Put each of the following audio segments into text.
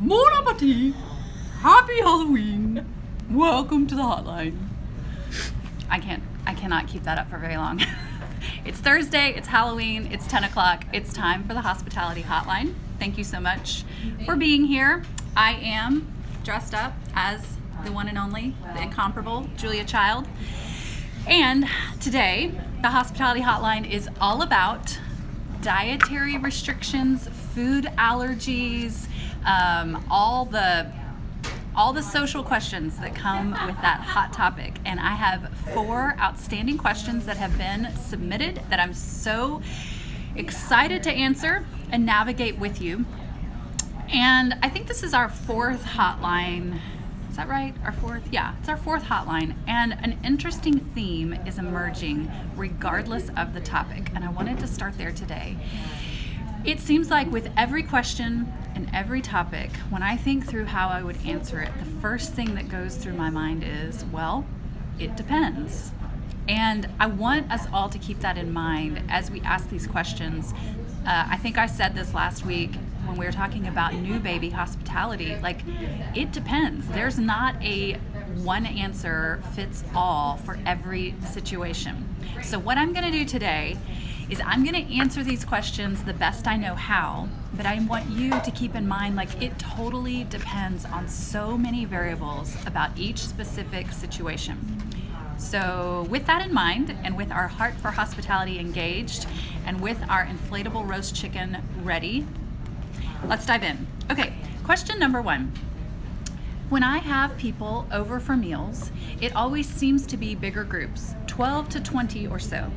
Bon appetit! Happy Halloween! Welcome to the Hotline. I cannot keep that up for very long. It's Thursday, it's Halloween, it's 10 o'clock. It's time for the Hospitality Hotline. Thank you so much for being here. I am dressed up as the one and only, the incomparable Julia Child. And today, the Hospitality Hotline is all about dietary restrictions, food allergies, all the social questions that come with that hot topic. And I have 4 outstanding questions that have been submitted that I'm so excited to answer and navigate with you. And I think this is our 4th hotline. Is that right? Our 4th? Yeah, it's our 4th hotline. And an interesting theme is emerging regardless of the topic. And I wanted to start there today. It seems like with every question and every topic, when I think through how I would answer it, the first thing that goes through my mind is, well, it depends. And I want us all to keep that in mind as we ask these questions. I think I said this last week when we were talking about new baby hospitality, like, it depends. There's not a one answer fits all for every situation. So what I'm gonna do today is I'm gonna answer these questions the best I know how, but I want you to keep in mind, like, it totally depends on so many variables about each specific situation. So with that in mind, and with our heart for hospitality engaged, and with our inflatable roast chicken ready, let's dive in. Okay, question number 1. When I have people over for meals, it always seems to be bigger groups, 12 to 20 or so.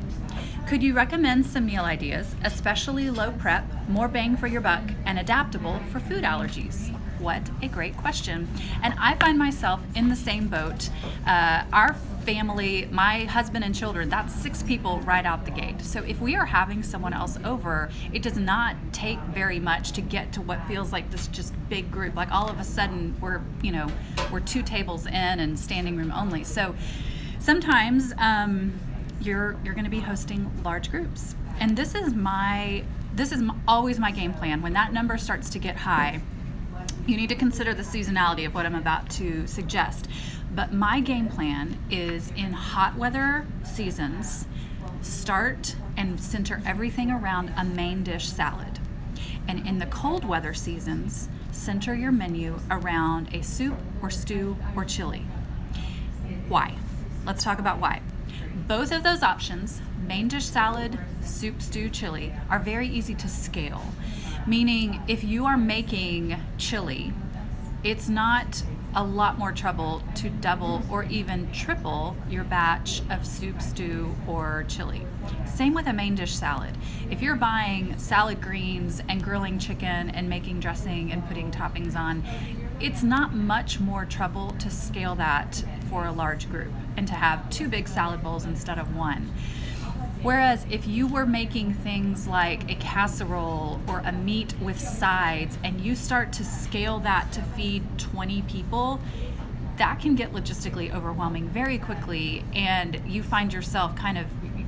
Could you recommend some meal ideas, especially low prep, more bang for your buck, and adaptable for food allergies? What a great question. And I find myself in the same boat. Our family, my husband and children, that's 6 people right out the gate. So if we are having someone else over, it does not take very much to get to what feels like this just big group. Like all of a sudden we're 2 tables in and standing room only. So sometimes you're going to be hosting large groups. And this is always my game plan. When that number starts to get high, you need to consider the seasonality of what I'm about to suggest. But my game plan is, in hot weather seasons, start and center everything around a main dish salad. And in the cold weather seasons, center your menu around a soup or stew or chili. Why? Let's talk about why. Both of those options, main dish salad, soup, stew, chili, are very easy to scale. Meaning, if you are making chili, it's not a lot more trouble to double or even triple your batch of soup, stew, or chili. Same with a main dish salad. If you're buying salad greens and grilling chicken and making dressing and putting toppings on, it's not much more trouble to scale that for a large group and to have 2 big salad bowls instead of 1. Whereas if you were making things like a casserole or a meat with sides and you start to scale that to feed 20 people, that can get logistically overwhelming very quickly, and you find yourself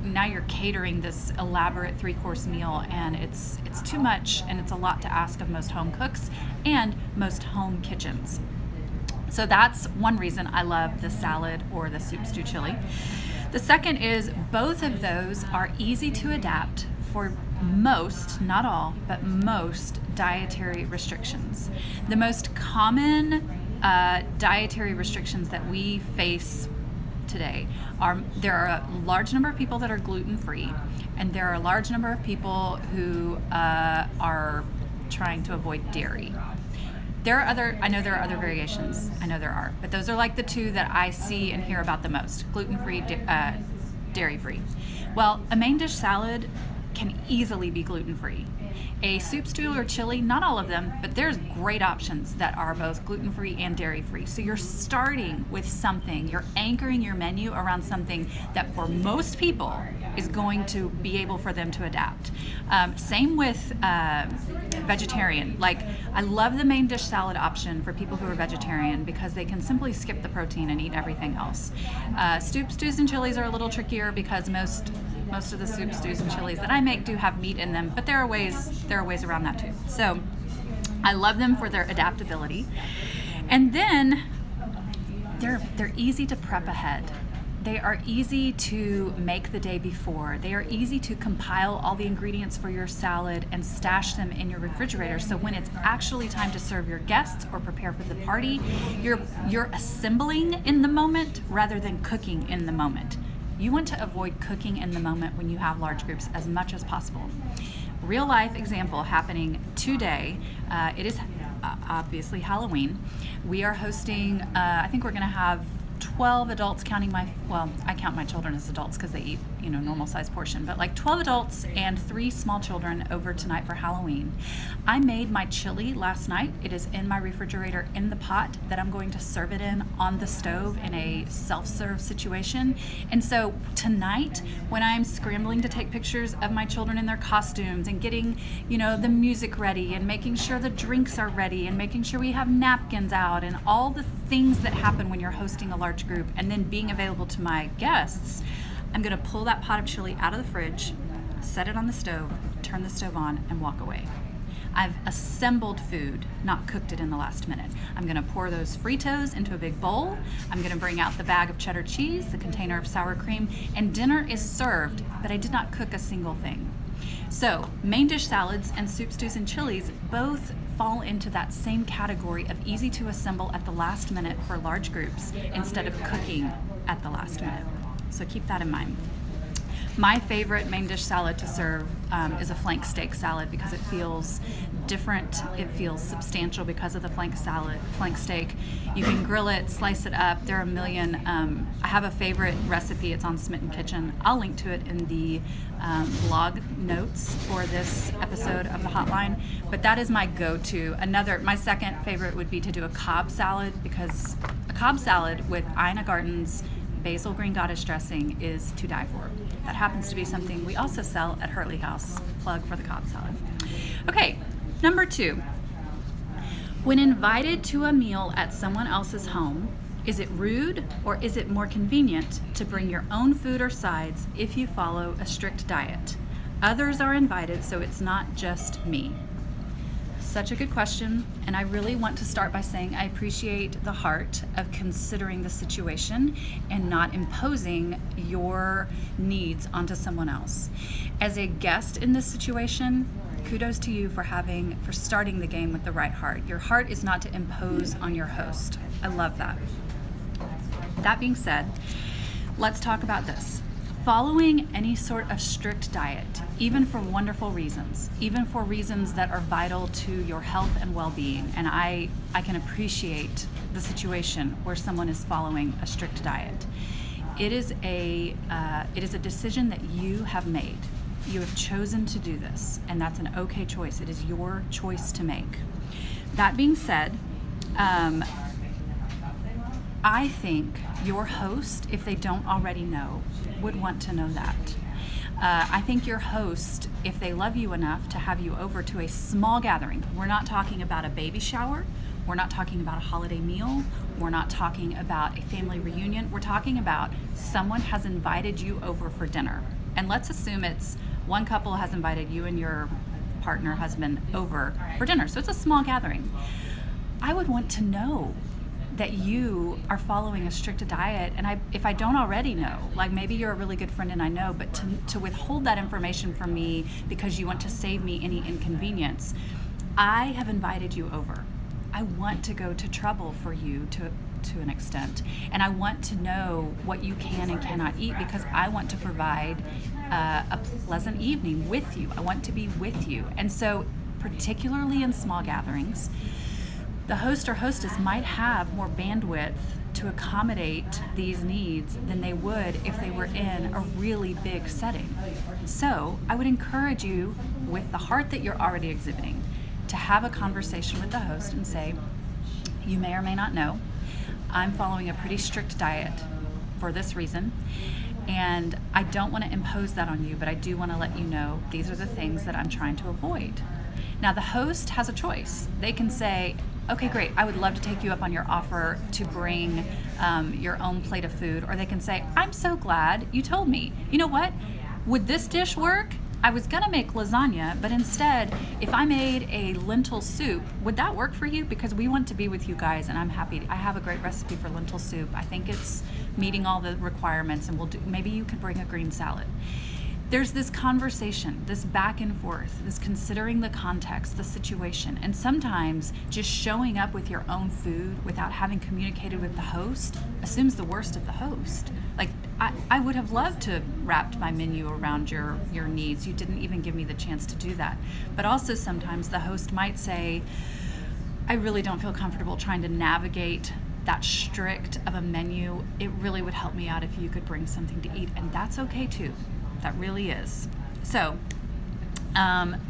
now you're catering this elaborate 3-course meal, and it's too much, and it's a lot to ask of most home cooks and most home kitchens. So that's one reason I love the salad or the soup, stew, chili. The second is both of those are easy to adapt for most, not all, but most dietary restrictions. The most common dietary restrictions that we face today there are a large number of people that are gluten-free, and there are a large number of people who are trying to avoid dairy. I know there are other variations. I know there are, but those are like the 2 that I see and hear about the most: gluten-free, dairy-free. Well, a main dish salad can easily be gluten-free. A soup, stew, or chili, not all of them, but there's great options that are both gluten-free and dairy-free. So you're starting with something, you're anchoring your menu around something that for most people is going to be able for them to adapt. Same with vegetarian. Like, I love the main dish salad option for people who are vegetarian because they can simply skip the protein and eat everything else. Soup, stews, and chilies are a little trickier because most of the soup, stews, and chilies that I make do have meat in them, but there are ways around that too. So I love them for their adaptability. And then they're easy to prep ahead. They are easy to make the day before. They are easy to compile all the ingredients for your salad and stash them in your refrigerator. So when it's actually time to serve your guests or prepare for the party, you're assembling in the moment rather than cooking in the moment. You want to avoid cooking in the moment when you have large groups as much as possible. Real life example happening today. It is obviously Halloween. We are hosting, I think we're going to have 12 adults I count my children as adults because they eat, normal size portion, but like 12 adults and 3 small children over tonight for Halloween. I made my chili last night. It is in my refrigerator in the pot that I'm going to serve it in on the stove in a self-serve situation. And so tonight, when I'm scrambling to take pictures of my children in their costumes and getting, the music ready and making sure the drinks are ready and making sure we have napkins out and all the things that happen when you're hosting a large group and then being available to my guests, I'm going to pull that pot of chili out of the fridge, set it on the stove, turn the stove on, and walk away. I've assembled food, not cooked it in the last minute. I'm going to pour those Fritos into a big bowl. I'm going to bring out the bag of cheddar cheese, the container of sour cream, and dinner is served, but I did not cook a single thing. So main dish salads and soup, stews, and chilies both fall into that same category of easy to assemble at the last minute for large groups instead of cooking at the last minute. So keep that in mind. My favorite main dish salad to serve is a flank steak salad because it feels different. It feels substantial because of the flank steak. You can grill it, slice it up. There are a million. I have a favorite recipe. It's on Smitten Kitchen. I'll link to it in the blog notes for this episode of the Hotline. But that is my go-to. My second favorite would be to do a Cobb salad because a Cobb salad with Ina Garten's basil green goddess dressing is to die for. That happens to be something we also sell at Hurley House. Plug for the Cobb salad. Okay, number 2. When invited to a meal at someone else's home, is it rude or is it more convenient to bring your own food or sides if you follow a strict diet? Others are invited, so it's not just me. Such a good question, and I really want to start by saying I appreciate the heart of considering the situation and not imposing your needs onto someone else. As a guest in this situation, kudos to you for starting the game with the right heart. Your heart is not to impose on your host. I love that. That being said, let's talk about this. Following any sort of strict diet, even for wonderful reasons, even for reasons that are vital to your health and well-being, and I can appreciate the situation where someone is following a strict diet. It is a decision that you have made. You have chosen to do this, and that's an okay choice. It is your choice to make. That being said, I think your host, if they don't already know, would want to know that. I think your host, if they love you enough to have you over to a small gathering, we're not talking about a baby shower, we're not talking about a holiday meal, we're not talking about a family reunion, we're talking about someone has invited you over for dinner. And let's assume it's one couple has invited you and your partner, husband, over for dinner. So it's a small gathering. I would want to know that you are following a strict diet, and if I don't already know, like maybe you're a really good friend and I know, but to withhold that information from me because you want to save me any inconvenience, I have invited you over. I want to go to trouble for you to an extent, and I want to know what you can and cannot eat because I want to provide a pleasant evening with you. I want to be with you. And so particularly in small gatherings, the host or hostess might have more bandwidth to accommodate these needs than they would if they were in a really big setting. So I would encourage you, with the heart that you're already exhibiting, to have a conversation with the host and say, you may or may not know, I'm following a pretty strict diet for this reason, and I don't want to impose that on you, but I do want to let you know these are the things that I'm trying to avoid. Now the host has a choice. They can say, okay, great, I would love to take you up on your offer to bring your own plate of food. Or they can say, I'm so glad you told me. You know what? Would this dish work? I was gonna make lasagna, but instead, if I made a lentil soup, would that work for you? Because we want to be with you guys, and I'm happy. I have a great recipe for lentil soup. I think it's meeting all the requirements, and maybe you could bring a green salad. There's this conversation, this back and forth, this considering the context, the situation, and sometimes just showing up with your own food without having communicated with the host assumes the worst of the host. Like, I would have loved to wrap my menu around your needs. You didn't even give me the chance to do that. But also sometimes the host might say, I really don't feel comfortable trying to navigate that strict of a menu. It really would help me out if you could bring something to eat, and that's okay too. That really is. So,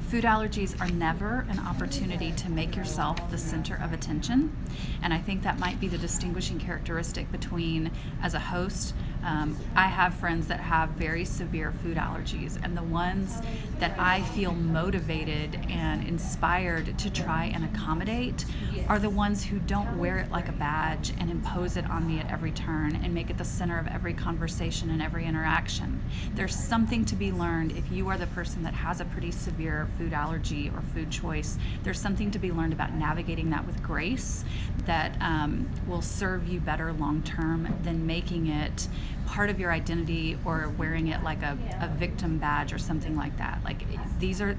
food allergies are never an opportunity to make yourself the center of attention. And I think that might be the distinguishing characteristic between, as a host, I have friends that have very severe food allergies, and the ones that I feel motivated and inspired to try and accommodate are the ones who don't wear it like a badge and impose it on me at every turn and make it the center of every conversation and every interaction. There's something to be learned if you are the person that has a pretty severe food allergy or food choice. There's something to be learned about navigating that with grace that will serve you better long term than making it part of your identity or wearing it like a victim badge or something like that. Like, these are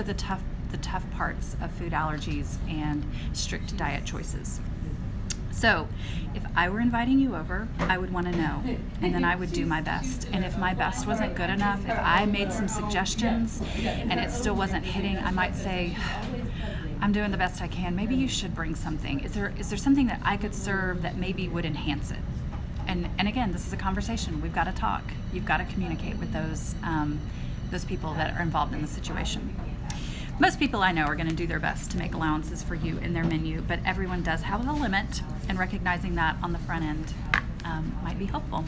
the tough parts of food allergies and strict diet choices. So if I were inviting you over, I would want to know, and then I would do my best. And if my best wasn't good enough, if I made some suggestions and it still wasn't hitting, I might say, I'm doing the best I can. Maybe you should bring something. Is there something that I could serve that maybe would enhance it? And again, this is a conversation. We've got to talk. You've got to communicate with those people that are involved in the situation. Most people I know are going to do their best to make allowances for you in their menu, but everyone does have a limit, and recognizing that on the front end might be helpful.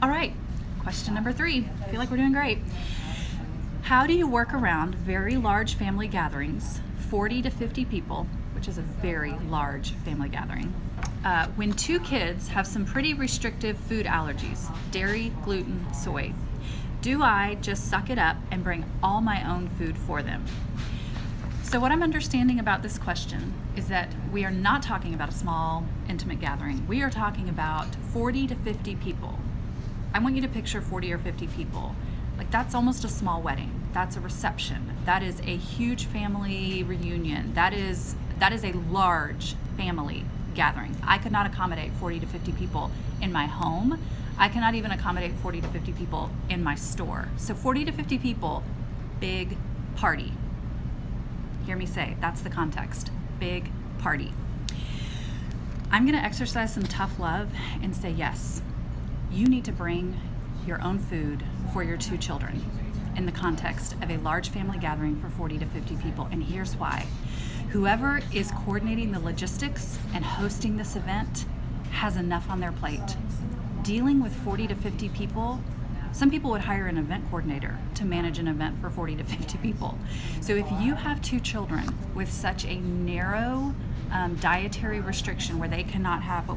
All right, question number 3. I feel like we're doing great. How do you work around very large family gatherings, 40 to 50 people, which is a very large family gathering, when 2 kids have some pretty restrictive food allergies, dairy, gluten, soy? Do I just suck it up and bring all my own food for them? So what I'm understanding about this question is that we are not talking about a small, intimate gathering. We are talking about 40 to 50 people. I want you to picture 40 or 50 people. Like, that's almost a small wedding. That's a reception. That is a huge family reunion. That is a large family gathering. I could not accommodate 40 to 50 people in my home. I cannot even accommodate 40 to 50 people in my store. So 40 to 50 people, big party. Hear me say, that's the context. Big party. I'm going to exercise some tough love and say, yes, you need to bring your own food for your 2 children in the context of a large family gathering for 40 to 50 people. And here's why. Whoever is coordinating the logistics and hosting this event has enough on their plate. Dealing with 40 to 50 people, some people would hire an event coordinator to manage an event for 40 to 50 people. So if you have 2 children with such a narrow dietary restriction where they cannot have,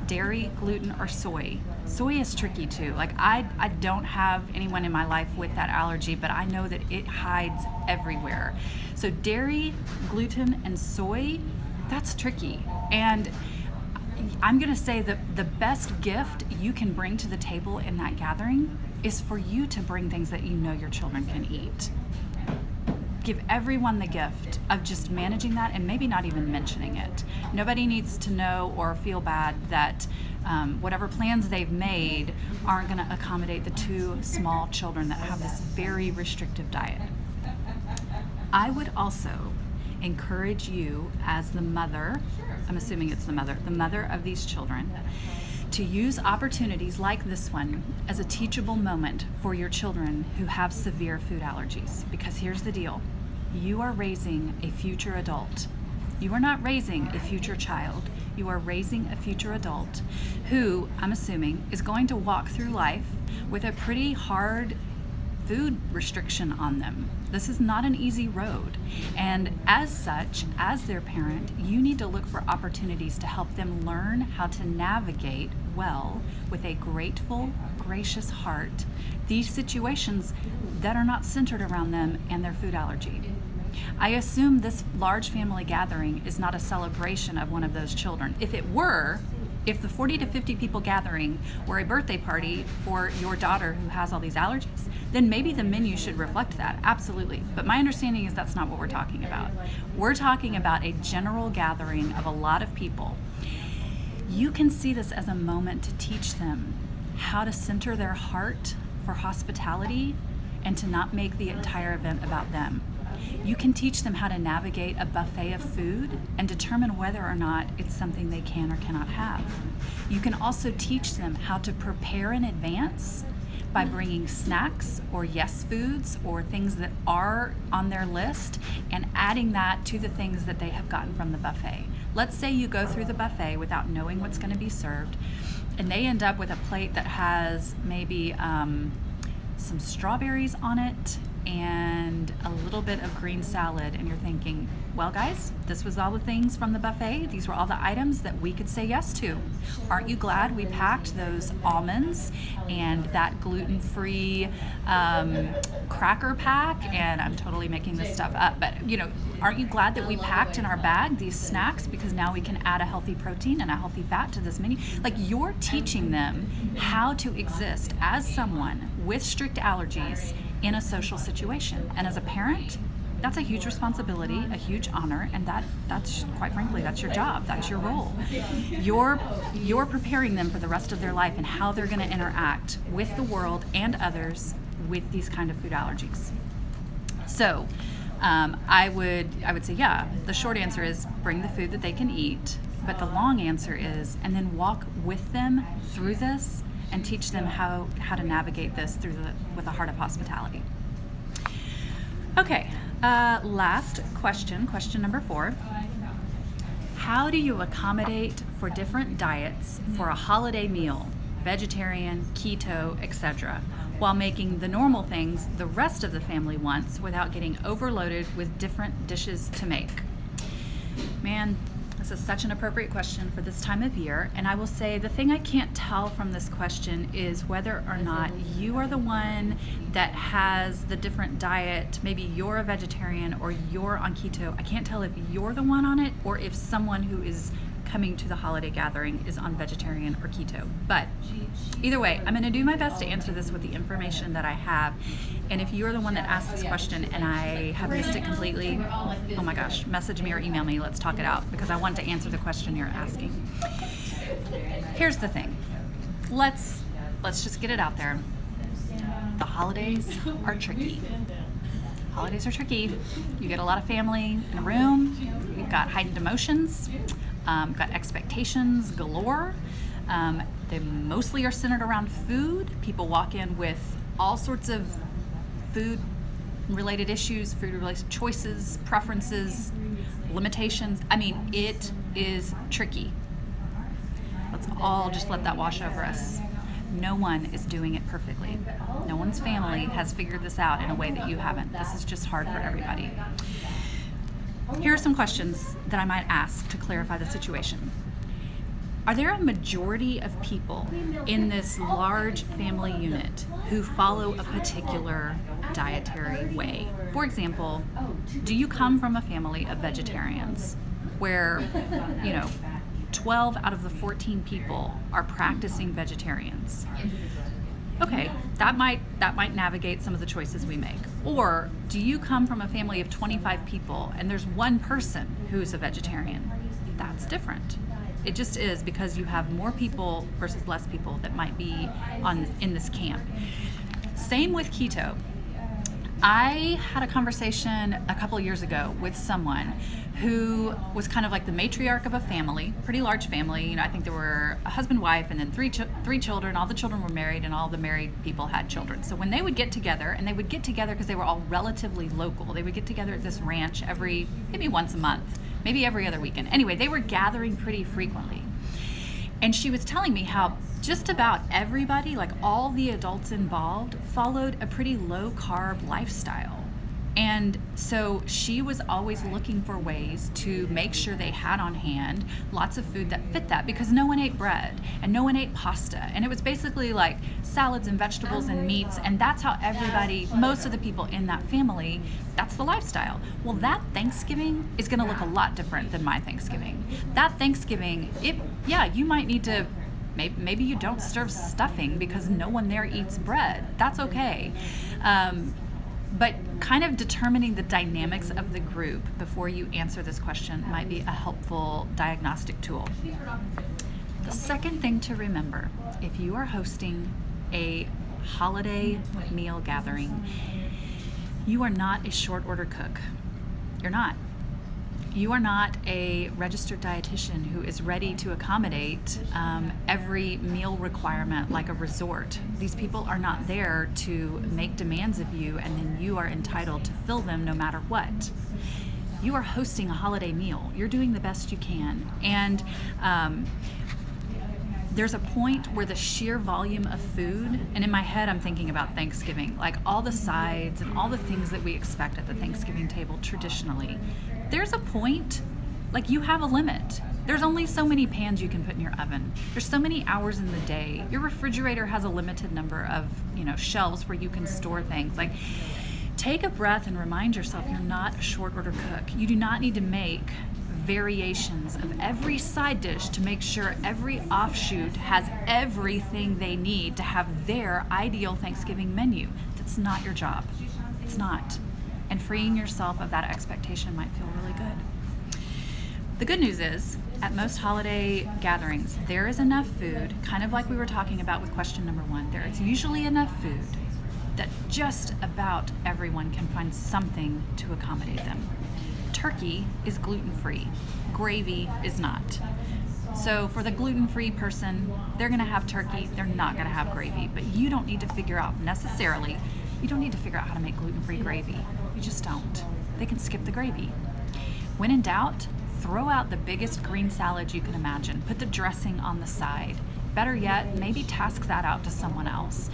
dairy, gluten, or soy. Soy is tricky too. Like, I don't have anyone in my life with that allergy, but I know that it hides everywhere. So dairy, gluten, and soy, that's tricky. And I'm going to say that the best gift you can bring to the table in that gathering is for you to bring things that you know your children can eat. Give everyone the gift of just managing that and maybe not even mentioning it. Nobody needs to know or feel bad that whatever plans they've made aren't going to accommodate the 2 small children that have this very restrictive diet. I would also encourage you as the mother, I'm assuming it's the mother of these children, to use opportunities like this one as a teachable moment for your children who have severe food allergies. Because here's the deal. You are raising a future adult. You are not raising a future child. You are raising a future adult who, I'm assuming, is going to walk through life with a pretty hard food restriction on them. This is not an easy road. And as such, as their parent, you need to look for opportunities to help them learn how to navigate well with a grateful, gracious heart these situations that are not centered around them and their food allergy. I assume this large family gathering is not a celebration of one of those children. If it were, if the 40 to 50 people gathering were a birthday party for your daughter who has all these allergies, then maybe the menu should reflect that, absolutely. But my understanding is that's not what we're talking about. We're talking about a general gathering of a lot of people. You can see this as a moment to teach them how to center their heart for hospitality and to not make the entire event about them. You can teach them how to navigate a buffet of food and determine whether or not it's something they can or cannot have. You can also teach them how to prepare in advance by bringing snacks or yes foods or things that are on their list and adding that to the things that they have gotten from the buffet. Let's say you go through the buffet without knowing what's going to be served, and they end up with a plate that has maybe some strawberries on it and a little bit of green salad, and you're thinking, well guys, this was all the things from the buffet. These were all the items that we could say yes to. Aren't you glad we packed those almonds and that gluten-free cracker pack? And I'm totally making this stuff up, but aren't you glad that we packed in our bag these snacks, because now we can add a healthy protein and a healthy fat to this menu? Like, you're teaching them how to exist as someone with strict allergies in a social situation. And as a parent, that's a huge responsibility, a huge honor, and that's quite frankly, that's your job, that's your role. You're preparing them for the rest of their life and how they're going to interact with the world and others with these kind of food allergies. So I would say, yeah, the short answer is bring the food that they can eat, but the long answer is, and then walk with them through this and teach them how to navigate this with a heart of hospitality. Okay, last question number 4. How do you accommodate for different diets for a holiday meal, vegetarian, keto, etc., while making the normal things the rest of the family wants without getting overloaded with different dishes to make? Man, this is such an appropriate question for this time of year, and I will say the thing I can't tell from this question is whether or not you are the one that has the different diet. Maybe you're a vegetarian or you're on keto. I can't tell if you're the one on it or if someone who is coming to the holiday gathering is on vegetarian or keto. But either way, I'm going to do my best to answer this with the information that I have. And if you're the one that asked this question and I have missed it completely, oh my gosh, message me or email me. Let's talk it out, because I want to answer the question you're asking. Here's the thing. Let's just get it out there. The holidays are tricky. Holidays are tricky. You get a lot of family in a room. We've got heightened emotions. Got expectations galore. They mostly are centered around food. People walk in with all sorts of food-related issues, food-related choices, preferences, limitations. I mean, it is tricky. Let's all just let that wash over us. No one is doing it perfectly. No one's family has figured this out in a way that you haven't. This is just hard for everybody. Here are some questions that I might ask to clarify the situation. Are there a majority of people in this large family unit who follow a particular dietary way? For example, do you come from a family of vegetarians where, 12 out of the 14 people are practicing vegetarians? Okay, that might navigate some of the choices we make. Or do you come from a family of 25 people and there's one person who's a vegetarian? That's different. It just is, because you have more people versus less people that might be in this camp. Same with keto. I had a conversation a couple years ago with someone who was kind of like the matriarch of a family, pretty large family. I think there were a husband, wife, and then three children. All the children were married, and all the married people had children. So when they would get together, and they would get together because they were all relatively local, they would get together at this ranch maybe once a month, maybe every other weekend. Anyway, they were gathering pretty frequently. And she was telling me how just about everybody, like all the adults involved, followed a pretty low carb lifestyle. And so she was always looking for ways to make sure they had on hand lots of food that fit that, because no one ate bread and no one ate pasta. And it was basically like salads and vegetables and meats. And that's how everybody, most of the people in that family, that's the lifestyle. Well, that Thanksgiving is going to look a lot different than my Thanksgiving. That Thanksgiving, you might need to, maybe you don't serve stuffing because no one there eats bread. That's okay. But kind of determining the dynamics of the group before you answer this question might be a helpful diagnostic tool. The second thing to remember, if you are hosting a holiday meal gathering, you are not a short order cook. You're not. You are not a registered dietitian who is ready to accommodate every meal requirement like a resort. These people are not there to make demands of you and then you are entitled to fill them no matter what. You are hosting a holiday meal. You're doing the best you can. And there's a point where the sheer volume of food, and in my head I'm thinking about Thanksgiving, like all the sides and all the things that we expect at the Thanksgiving table traditionally. There's a point, like you have a limit. There's only so many pans you can put in your oven. There's so many hours in the day. Your refrigerator has a limited number of, shelves where you can store things. Like, take a breath and remind yourself you're not a short order cook. You do not need to make variations of every side dish to make sure every offshoot has everything they need to have their ideal Thanksgiving menu. That's not your job. It's not. And freeing yourself of that expectation might feel really good. The good news is, at most holiday gatherings, there is enough food, kind of like we were talking about with question number 1. There is usually enough food that just about everyone can find something to accommodate them. Turkey is gluten-free. Gravy is not. So for the gluten-free person, they're going to have turkey. They're not going to have gravy. But you don't need to figure out necessarily, you don't need to figure out how to make gluten-free gravy. You just don't. They can skip the gravy. When in doubt, throw out the biggest green salad you can imagine. Put the dressing on the side. Better yet, maybe task that out to someone else.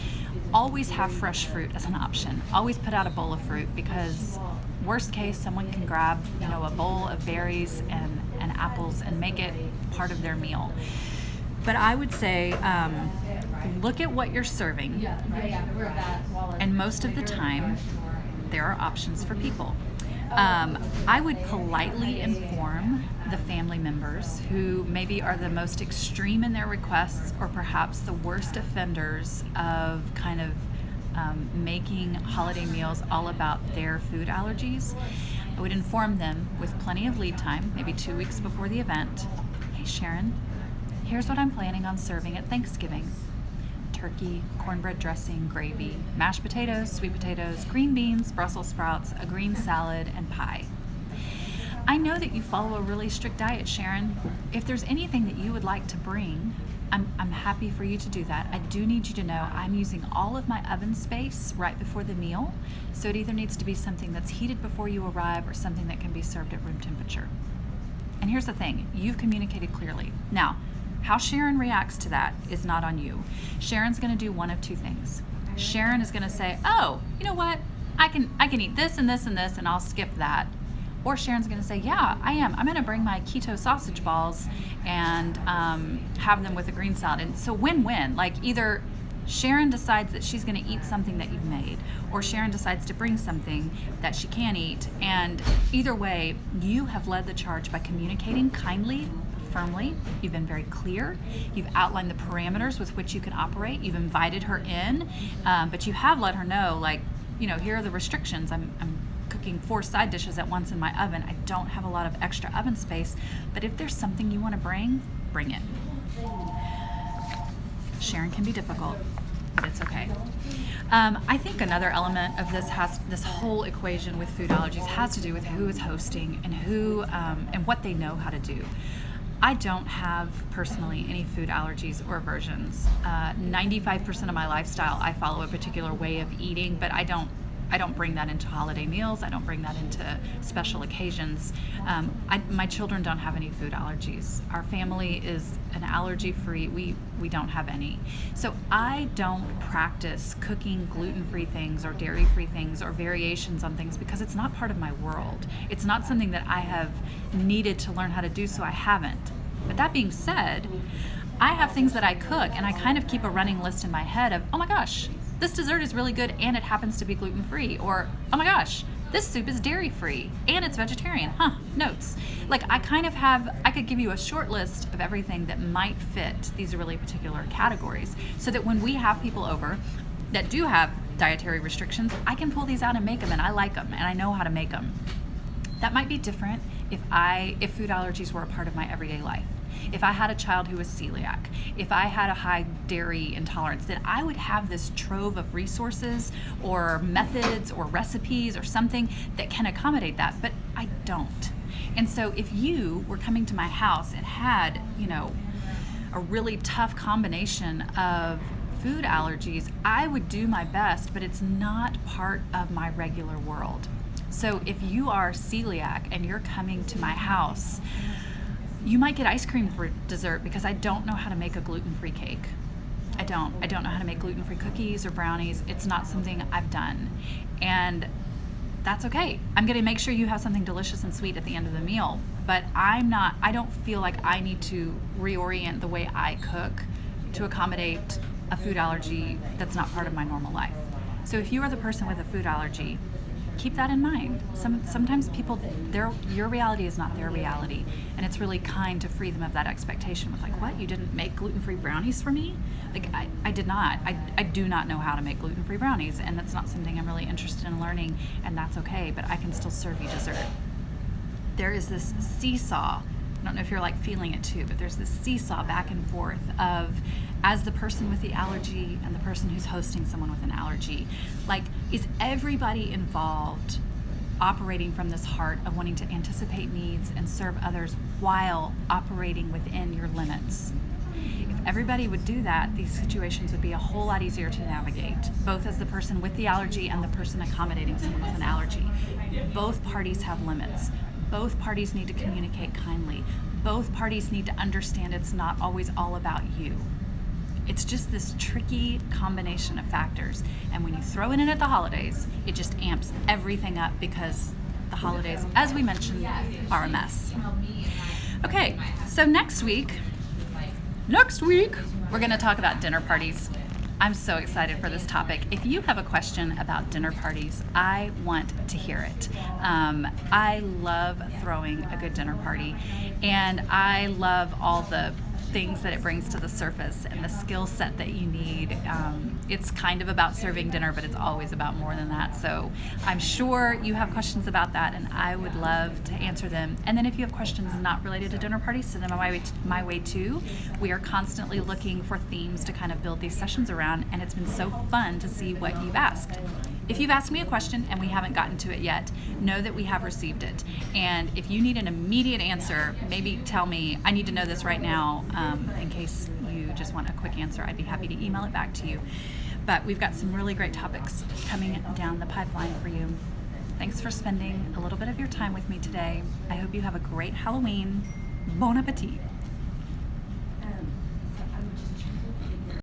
Always have fresh fruit as an option. Always put out a bowl of fruit, because worst case, someone can grab, a bowl of berries and apples and make it part of their meal. But I would say, look at what you're serving. And most of the time, there are options for people. I would politely inform the family members who maybe are the most extreme in their requests, or perhaps the worst offenders of kind of making holiday meals all about their food allergies. I would inform them with plenty of lead time, maybe 2 weeks before the event. Hey Sharon, here's what I'm planning on serving at Thanksgiving. Turkey, cornbread dressing, gravy, mashed potatoes, sweet potatoes, green beans, Brussels sprouts, a green salad, and pie. I know that you follow a really strict diet, Sharon. If there's anything that you would like to bring, I'm happy for you to do that. I do need you to know I'm using all of my oven space right before the meal, so it either needs to be something that's heated before you arrive or something that can be served at room temperature. And here's the thing, you've communicated clearly. Now, how Sharon reacts to that is not on you. Sharon's gonna do one of two things. Sharon is gonna say, oh, you know what? I can eat this and this and this and I'll skip that. Or Sharon's gonna say, yeah, I am. I'm gonna bring my keto sausage balls and have them with a green salad. And so win-win, like either Sharon decides that she's gonna eat something that you've made, or Sharon decides to bring something that she can eat. And either way, you have led the charge by communicating kindly, firmly. You've been very clear. You've outlined the parameters with which you can operate. You've invited her in, but you have let her know, like, here are the restrictions. I'm cooking 4 side dishes at once in my oven. I don't have a lot of extra oven space, but if there's something you want to bring it. Sharon can be difficult, but it's okay. I think another element of this whole equation with food allergies has to do with who is hosting and who and what they know how to do. I don't have personally any food allergies or aversions. 95% of my lifestyle, I follow a particular way of eating, but I don't I don't bring that into holiday meals. I don't bring that into special occasions. My children don't have any food allergies. Our family is an allergy-free. We don't have any. So I don't practice cooking gluten-free things or dairy-free things or variations on things because it's not part of my world. It's not something that I have needed to learn how to do, so I haven't. But that being said, I have things that I cook, and I kind of keep a running list in my head of, oh my gosh, this dessert is really good and it happens to be gluten-free, or oh my gosh, this soup is dairy-free and it's vegetarian. Notes. Like I could give you a short list of everything that might fit these really particular categories, so that when we have people over that do have dietary restrictions, I can pull these out and make them, and I like them and I know how to make them. That might be different if food allergies were a part of my everyday life. If I had a child who was celiac, if I had a high dairy intolerance, then I would have this trove of resources or methods or recipes or something that can accommodate that, but I don't. And so if you were coming to my house and had, a really tough combination of food allergies, I would do my best, but it's not part of my regular world. So if you are celiac and you're coming to my house, you might get ice cream for dessert because I don't know how to make a gluten-free cake. I don't know how to make gluten-free cookies or brownies. It's not something I've done. And that's okay. I'm going to make sure you have something delicious and sweet at the end of the meal. But I don't feel like I need to reorient the way I cook to accommodate a food allergy that's not part of my normal life. So if you are the person with a food allergy, keep that in mind. Sometimes people, your reality is not their reality, and it's really kind to free them of that expectation with like, what, you didn't make gluten-free brownies for me? Like, I did not. I do not know how to make gluten-free brownies, and that's not something I'm really interested in learning, and that's okay, but I can still serve you dessert. There is this seesaw. I don't know if you're like feeling it too, but there's this seesaw back and forth of, as the person with the allergy and the person who's hosting someone with an allergy, like, is everybody involved operating from this heart of wanting to anticipate needs and serve others while operating within your limits? If everybody would do that, these situations would be a whole lot easier to navigate, both as the person with the allergy and the person accommodating someone with an allergy. Both parties have limits. Both parties need to communicate kindly. Both parties need to understand it's not always all about you. It's just this tricky combination of factors. And when you throw it in at the holidays, it just amps everything up because the holidays, as we mentioned, are a mess. Okay, so next week, we're going to talk about dinner parties. I'm so excited for this topic. If you have a question about dinner parties, I want to hear it. I love throwing a good dinner party, and I love all the things that it brings to the surface and the skill set that you need. It's kind of about serving dinner, but it's always about more than that. So I'm sure you have questions about that, and I would love to answer them. And then if you have questions not related to dinner parties, send them my way too. We are constantly looking for themes to kind of build these sessions around, and it's been so fun to see what you've asked. If you've asked me a question and we haven't gotten to it yet, know that we have received it. And if you need an immediate answer, maybe tell me, I need to know this right now, in case you just want a quick answer. I'd be happy to email it back to you. But we've got some really great topics coming down the pipeline for you. Thanks for spending a little bit of your time with me today. I hope you have a great Halloween. Bon appetit.